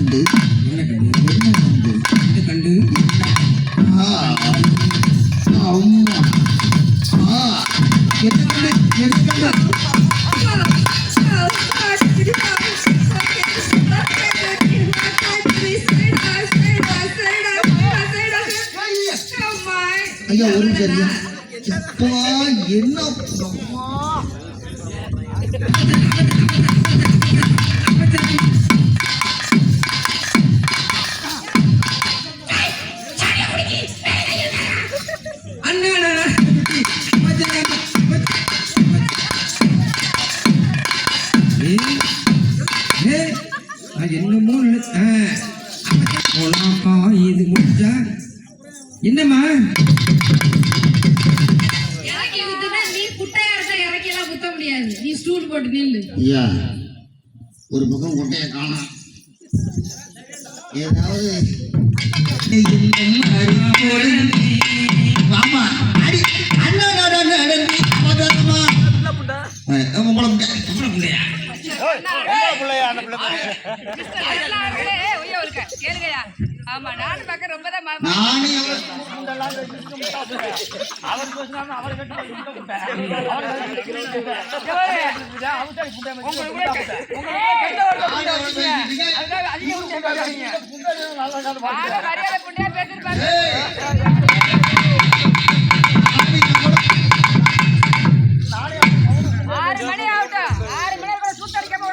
கண்டு என்ன கண்டு அம்மா ஐயா ஒரு சரியா என்ன என்னமோ இது முடிச்சா என்னம்மா நீ ஸ்டூல் போட்டு நில்லு. ஐயா ஒரு பக்கம் கொட்டைய காணோம். ஏதாவது வாமா அடி அண்ணா நடந்து அவதமா உங்களை புள்ளையா கேளுங்கயா. ஆமா நானும் பார்க்க ரொம்ப தான் நானே பேசிருப்பாரு. 6 மணி ஆகட்டும். 6 மணி கூட சூத்தடிக்காம